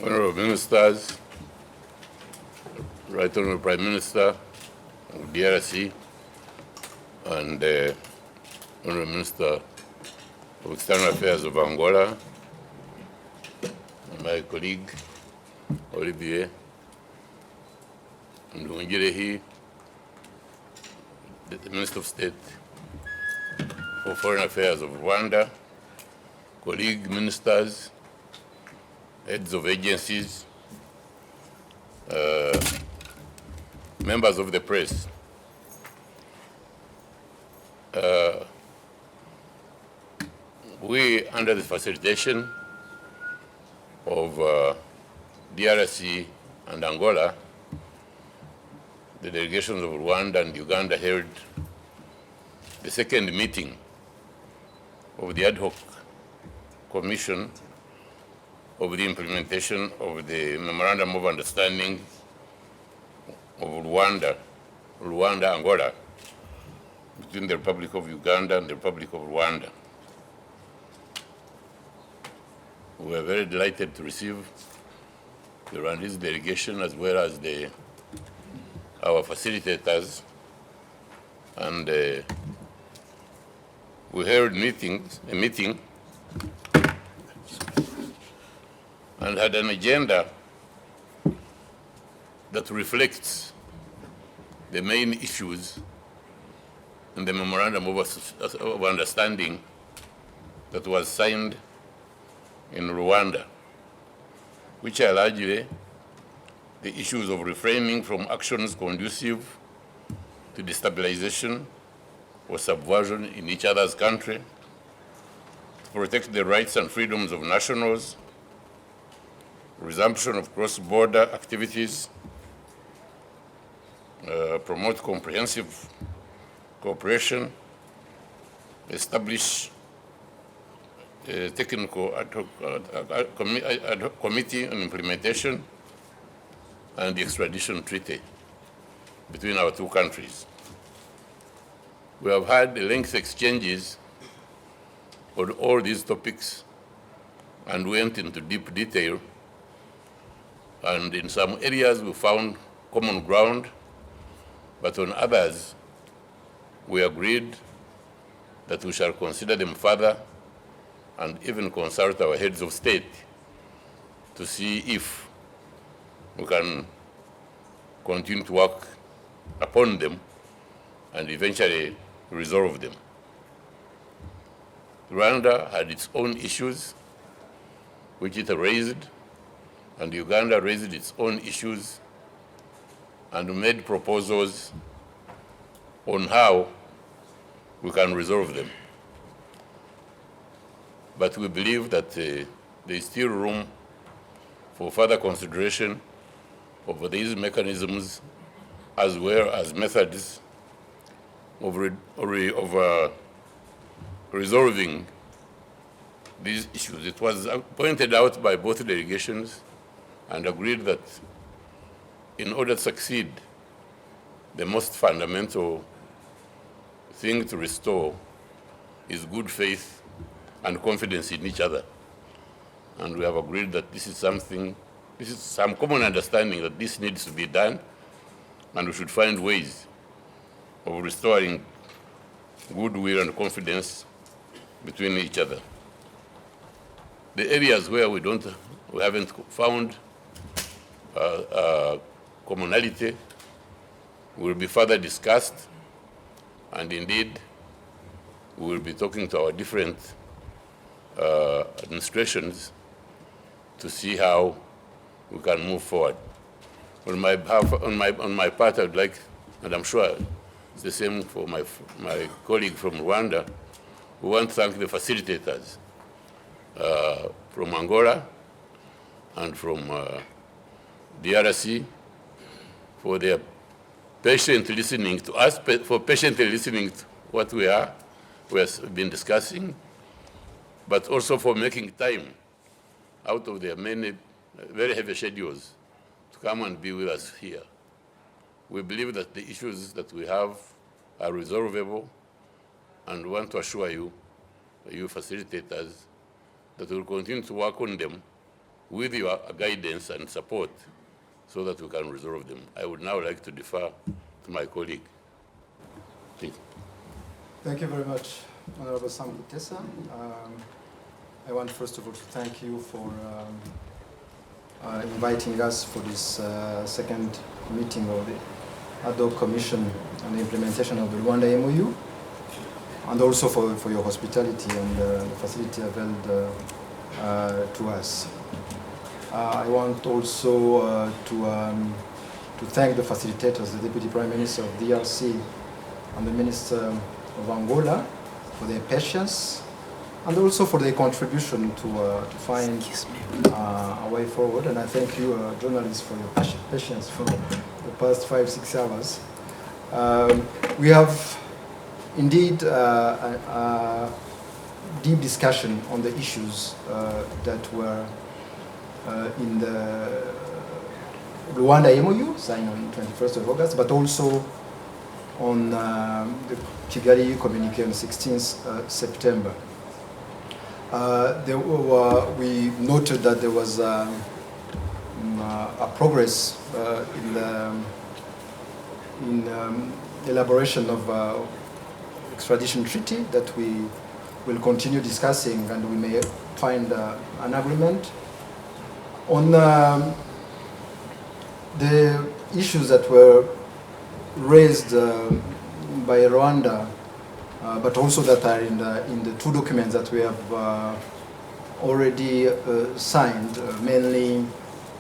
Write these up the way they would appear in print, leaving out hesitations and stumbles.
Honorable Ministers, Right Honorable Prime Minister of DRC, and Honorable Minister of External Affairs of Angola, and my colleague Olivier Ndungirehi, the Minister of State for Foreign Affairs of Rwanda, colleague ministers, heads of agencies, members of the press. We, under the facilitation of DRC and Angola, the delegations of Rwanda and Uganda held the second meeting of the ad hoc commission of the implementation of the Memorandum of Understanding of Rwanda-Angola, between the Republic of Uganda and the Republic of Rwanda. We are very delighted to receive the Rwandese delegation as well as our facilitators, and we held a meeting and had an agenda that reflects the main issues in the Memorandum of Understanding that was signed in Rwanda, which are largely the issues of refraining from actions conducive to destabilization or subversion in each other's country, to protect the rights and freedoms of nationals, resumption of cross-border activities, promote comprehensive cooperation, establish a technical ad hoc committee on implementation, and the extradition treaty between our two countries. We have had lengthy exchanges on all these topics and went into deep detail, and in some areas we found common ground, but on others we agreed that we shall consider them further and even consult our heads of state to see if we can continue to work upon them and eventually resolve them. Rwanda had its own issues which it raised, and Uganda raised its own issues and made proposals on how we can resolve them. But we believe that there is still room for further consideration of these mechanisms as well as methods of resolving these issues. It was pointed out by both delegations and agreed that in order to succeed, the most fundamental thing to restore is good faith and confidence in each other. And we have agreed that this is some common understanding that this needs to be done, and we should find ways of restoring goodwill and confidence between each other. The areas where we haven't found commonality will be further discussed, and indeed we will be talking to our different administrations to see how we can move forward. On my part, I would like, and I'm sure it's the same for my colleague from Rwanda, we want to thank the facilitators from Angola and from DRC for their patient listening to us, for patiently listening to what we have been discussing, but also for making time out of their many very heavy schedules to come and be with us here. We believe that the issues that we have are resolvable, and want to assure you, you facilitators, that we'll continue to work on them with your guidance and support so that we can resolve them. I would now like to defer to my colleague. Please. Thank you very much, Honorable Sam Kutesa. I want first of all to thank you for inviting us for this second meeting of the Ad hoc Commission on the implementation of the Rwanda MOU, and also for your hospitality and the facility availed to us. I want also to thank the facilitators, the Deputy Prime Minister of DRC and the Minister of Angola for their patience and also for their contribution to find a way forward. And I thank you, journalists, for your patience for the past 5-6 hours. We have indeed a deep discussion on the issues that were in the Rwanda MOU signed on 21st of August, but also on the Kigali communique on 16th September. We noted that there was a progress in the elaboration of extradition treaty that we will continue discussing, and we may find an agreement on the issues that were raised by Rwanda, but also that are in the two documents that we have already signed, mainly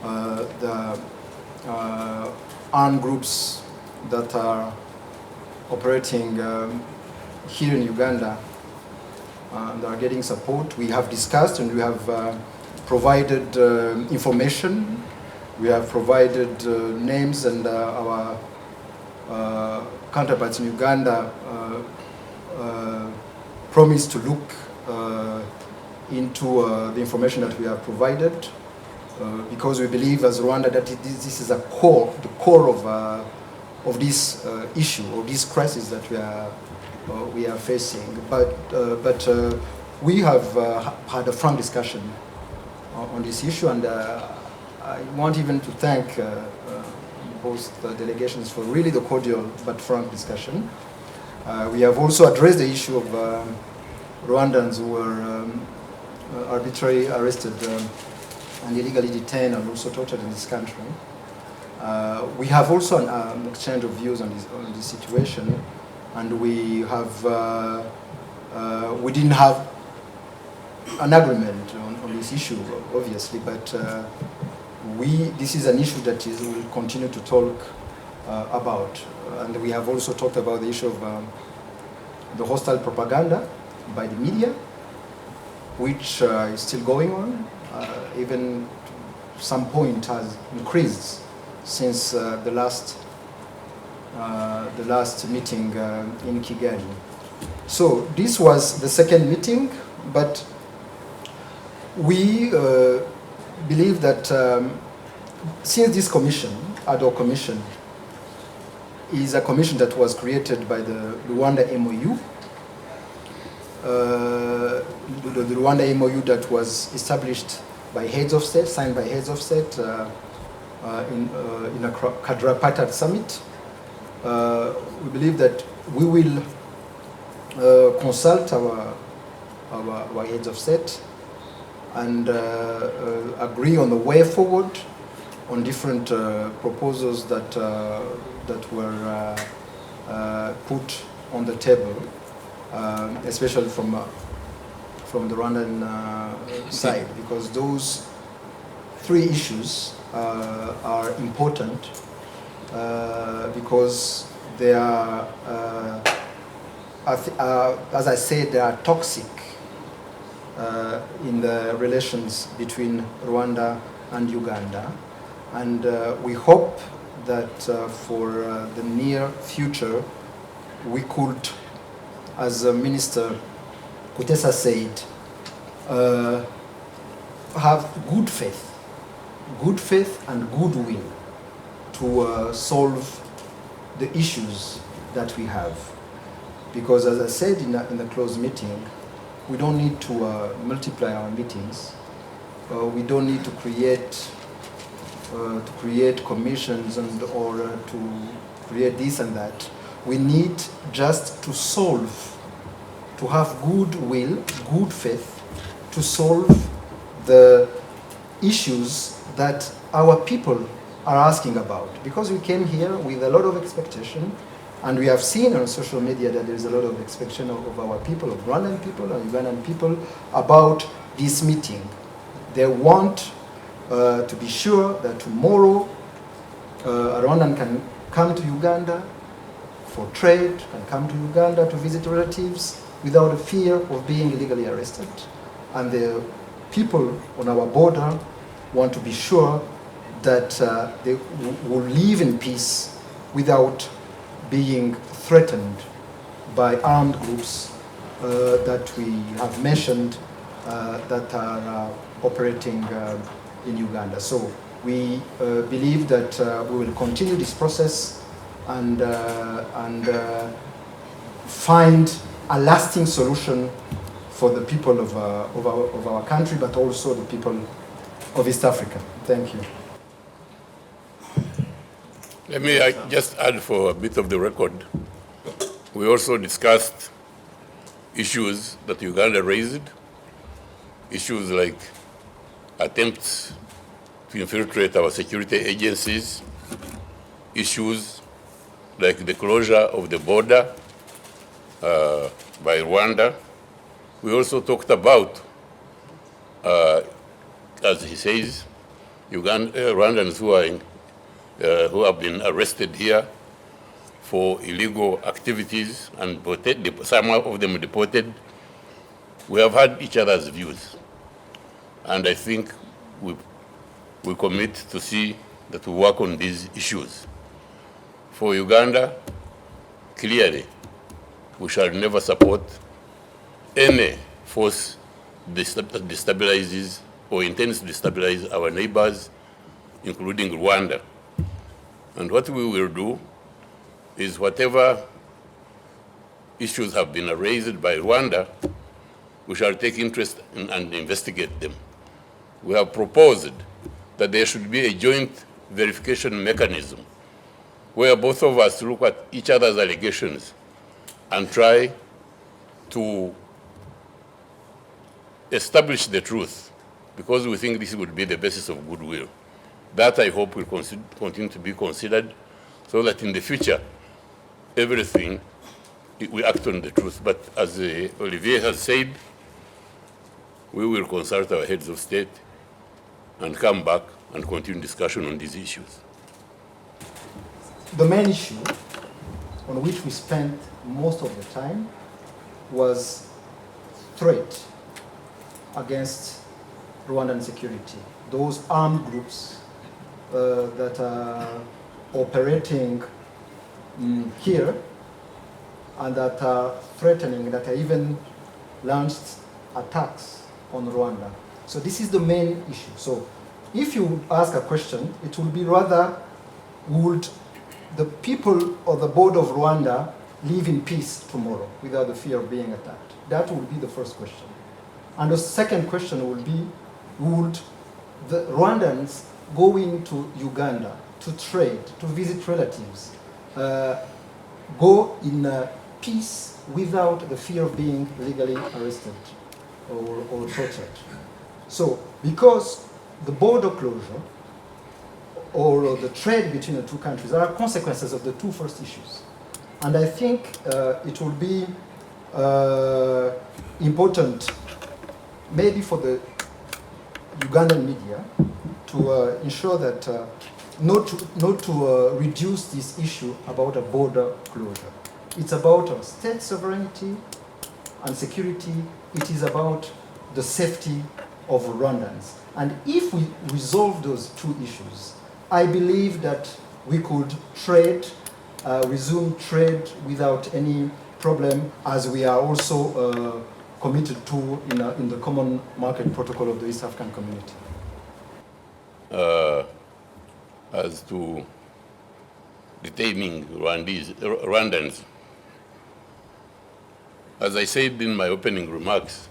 the armed groups that are operating here in Uganda and are getting support. We have discussed and we have provided information. We have provided names, and our counterparts in Uganda promised to look into the information that we have provided, because we believe as Rwanda that this is the core of this issue, or this crisis that we are facing. But we have had a frank discussion on this issue, and I want even to thank both the delegations for really the cordial but frank discussion. We have also addressed the issue of Rwandans who were arbitrarily arrested and illegally detained and also tortured in this country. We have also an exchange of views on this situation, and we didn't have an agreement on this issue, obviously, but this is an issue that we'll continue to talk about. And we have also talked about the issue of the hostile propaganda by the media, which is still going on. Even some point has increased since the last meeting in Kigali. So this was the second meeting, but we believe that since this commission, Ad hoc Commission, is a commission that was created by the Rwanda MOU, the Rwanda MOU that was established by heads of state, signed by heads of state in a quadripartite summit. We believe that we will consult our heads of state and agree on the way forward on different proposals that were put on the table, especially from the Rwandan side, because those three issues are important because they are, as I said, they are toxic in the relations between Rwanda and Uganda, and we hope that for the near future we could, as Minister Kutesa said, have good faith and goodwill to solve the issues that we have. Because as I said in the closed meeting, we don't need to multiply our meetings. we don't need to create commissions or to create this and that. We need just to solve, to have goodwill, good faith, to solve the issues that our people are asking about. Because we came here with a lot of expectation, and we have seen on social media that there is a lot of expectation of our people, of Rwandan people and Ugandan people, about this meeting. They want to be sure that tomorrow a Rwandan can come to Uganda for trade, can come to Uganda to visit relatives without a fear of being illegally arrested. And the people on our border want to be sure that they will live in peace without being threatened by armed groups that we have mentioned that are operating in Uganda. So we believe that we will continue this process and find a lasting solution for the people of our country, but also the people of East Africa. Thank you. Let me just add for a bit of the record. We also discussed issues that Uganda raised, issues like attempts to infiltrate our security agencies, issues like the closure of the border by Rwanda. We also talked about, as he says, Rwandans who have been arrested here for illegal activities and some of them deported. We have had each other's views, and I think we commit to see that we work on these issues. For Uganda, clearly, we shall never support any force that destabilizes or intends to destabilize our neighbors, including Rwanda. And what we will do is whatever issues have been raised by Rwanda, we shall take interest in and investigate them. We have proposed that there should be a joint verification mechanism where both of us look at each other's allegations and try to establish the truth, because we think this would be the basis of goodwill. That, I hope, will continue to be considered so that in the future, everything, we act on the truth. But as Olivier has said, we will consult our heads of state and come back and continue discussion on these issues. The main issue on which we spent most of the time was threat against Rwandan security. Those armed groups that are operating here and that are threatening, that are even launched attacks on Rwanda. So this is the main issue. So if you would ask a question, it would be rather, would the people of the border of Rwanda live in peace tomorrow without the fear of being attacked? That would be the first question. And the second question would be, would the Rwandans go into Uganda to trade, to visit relatives, go in peace without the fear of being legally arrested or tortured? So, because the border closure or the trade between the two countries are consequences of the two first issues. And I think it will be important, maybe for the Ugandan media, to ensure that not to reduce this issue about a border closure. It's about state sovereignty and security. It is about the safety of Rwandans. And if we resolve those two issues, I believe that we could trade, resume trade without any problem, as we are also committed to in the Common Market Protocol of the East African Community. As to detaining Rwandans, as I said in my opening remarks,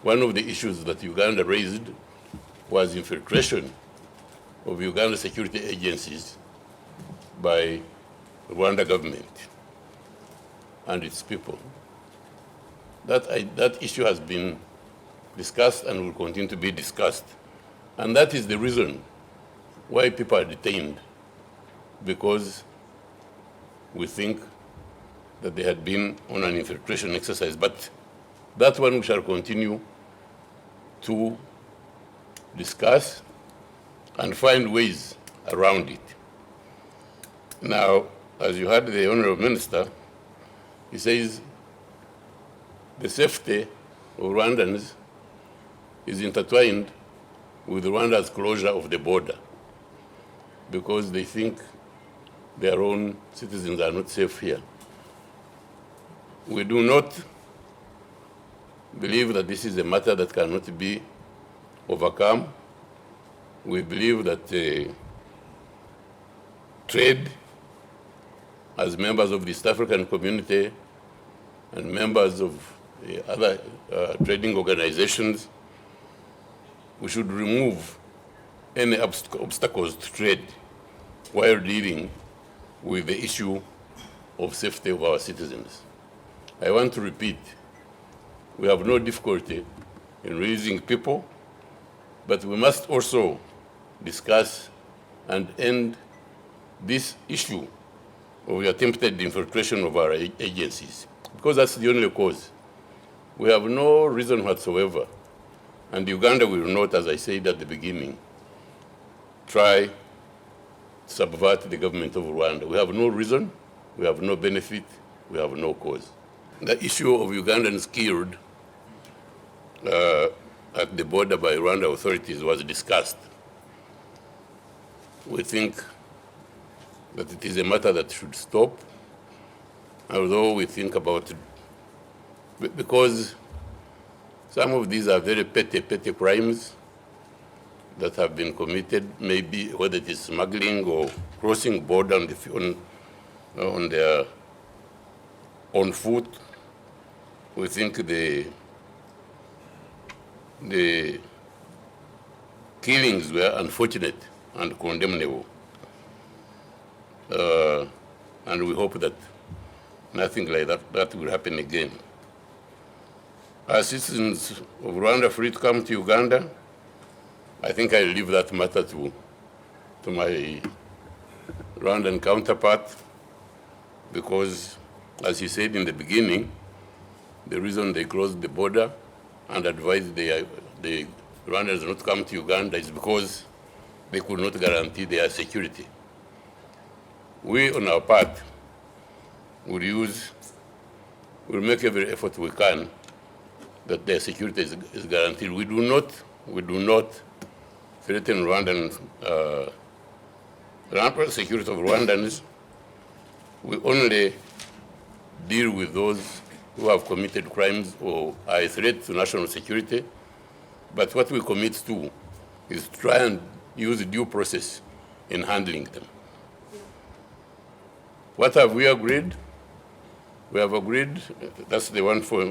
one of the issues that Uganda raised was infiltration of Uganda security agencies by Rwanda government and its people. That issue has been discussed and will continue to be discussed. And that is the reason why people are detained, because we think that they had been on an infiltration exercise. But that one we shall continue to discuss and find ways around it. Now, as you heard the Honorable Minister, he says the safety of Rwandans is intertwined with Rwanda's closure of the border because they think their own citizens are not safe here. We do not believe that this is a matter that cannot be overcome. We believe that trade, as members of the East African community and members of other trading organizations, we should remove any obstacles to trade while dealing with the issue of safety of our citizens. I want to repeat, we have no difficulty in releasing people, but we must also discuss and end this issue of the attempted infiltration of our agencies, because that's the only cause. We have no reason whatsoever, and Uganda will not, as I said at the beginning, try to subvert the government of Rwanda. We have no reason, we have no benefit, we have no cause. The issue of Ugandans killed at the border by Rwanda authorities was discussed. We think that it is a matter that should stop, although we think about it, because some of these are very petty crimes that have been committed, maybe whether it is smuggling or crossing border on their own foot. We think the killings were unfortunate and condemnable. And we hope that nothing like that will happen again. As citizens of Rwanda free to come to Uganda, I think I leave that matter to my Rwandan counterpart, because, as he said in the beginning, the reason they closed the border and advised the Rwandans not to come to Uganda is because they could not guarantee their security. We, on our part, will make every effort we can that their security is guaranteed. We do not threaten Rwandan security of Rwandans. We only deal with those who have committed crimes or are a threat to national security. But what we commit to is to try and use due process in handling them. What have we agreed? We have agreed, that's the one for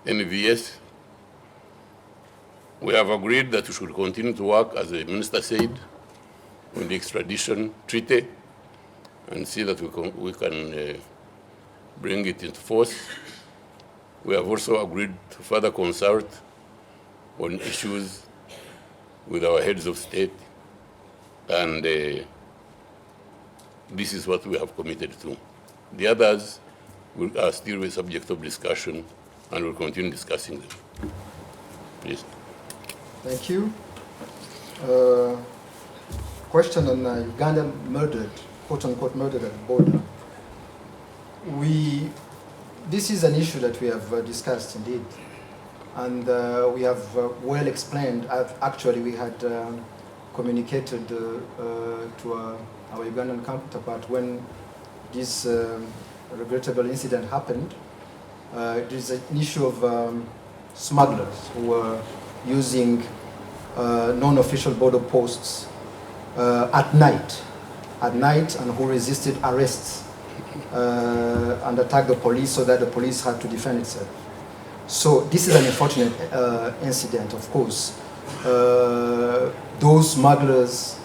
NVS. We have agreed that we should continue to work, as the minister said, on the extradition treaty and see that we can bring it into force. We have also agreed to further consult on issues with our heads of state, and this is what we have committed to. The others are still a subject of discussion, and we'll continue discussing them. Please. Thank you. Question on Uganda murdered, quote-unquote murdered at the border. This is an issue that we have discussed indeed, and we have well explained. Actually, we had communicated to our Ugandan counterpart when this regrettable incident happened. It is an issue of smugglers who were using non-official border posts at night, and who resisted arrests and attacked the police, so that the police had to defend itself. So this is an unfortunate incident, of course, those smugglers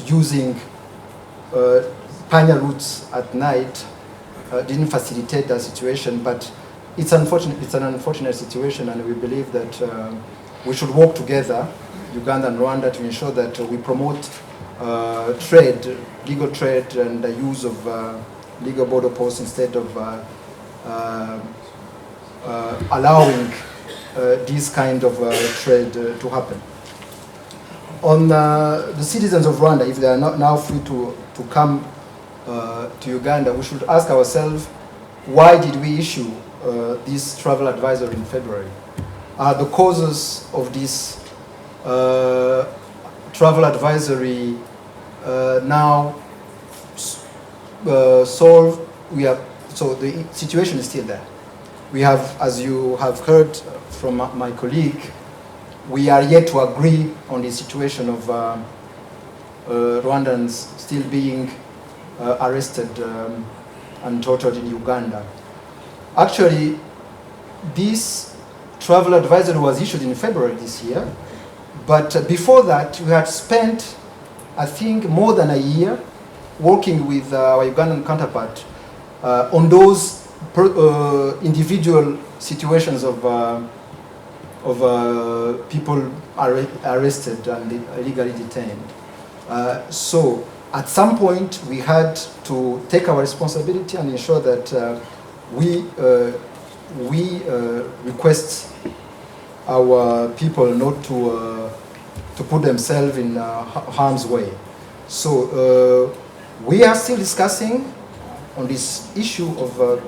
using panya routes at night didn't facilitate that situation, but it's unfortunate. It's an unfortunate situation, and we believe that we should work together, Uganda and Rwanda, to ensure that we promote trade, legal trade, and the use of legal border posts instead of allowing this kind of trade to happen. On the citizens of Rwanda, if they are not now free to come to Uganda, we should ask ourselves, why did we issue this travel advisory in February? Are the causes of this travel advisory now solved? So the situation is still there. We have, as you have heard from my colleague, we are yet to agree on the situation of Rwandans still being arrested and tortured in Uganda. Actually, this travel advisory was issued in February this year, but before that, we had spent, I think, more than a year working with our Ugandan counterpart on those individual situations of people arrested and illegally detained. So at some point we had to take our responsibility and ensure that we request our people not to put themselves in harm's way. So we are still discussing on this issue of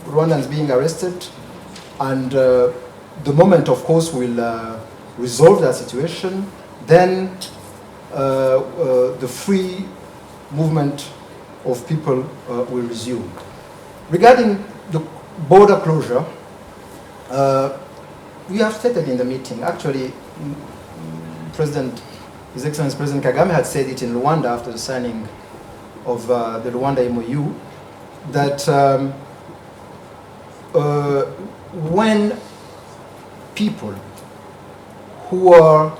Rwandans being arrested, and the moment, of course, we'll resolve that situation, then the free movement of people will resume. Regarding the border closure, we have stated in the meeting, actually, His Excellency President Kagame had said it in Rwanda after the signing of the Rwanda MOU, that when people who are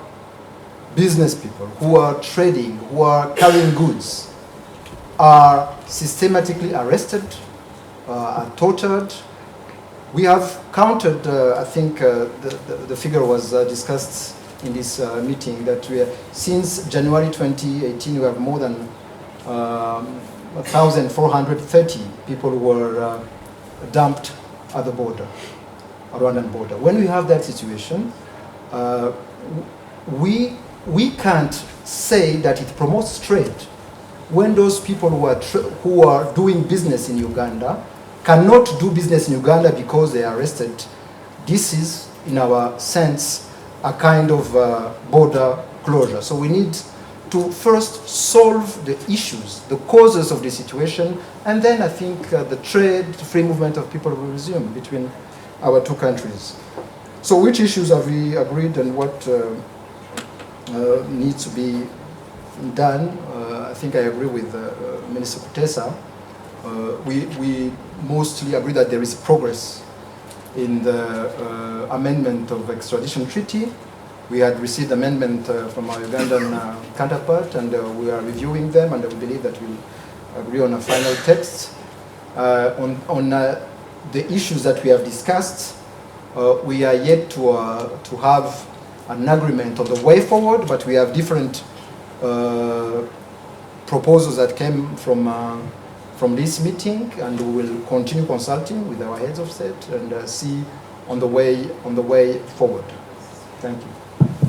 business people, who are trading, who are carrying goods, are systematically arrested, are tortured. We have counted, I think the figure was discussed in this meeting, that since January 2018, we have more than 1,430 people who were dumped at the border, Rwandan border. When we have that situation, we can't say that it promotes trade when those people who are doing business in Uganda cannot do business in Uganda because they are arrested. This is, in our sense, a kind of border closure. So we need to first solve the issues, the causes of the situation, and then I think the trade, the free movement of people will resume between our two countries. So which issues have we agreed and what needs to be done? I think I agree with Minister Kutesa. We mostly agree that there is progress in the amendment of extradition treaty. We had received amendment from our Ugandan counterpart, and we are reviewing them, and we believe that we'll agree on a final text. On the issues that we have discussed, we are yet to have an agreement on the way forward, but we have different proposals that came from this meeting, and we will continue consulting with our heads of state and see on the way forward. Thank you.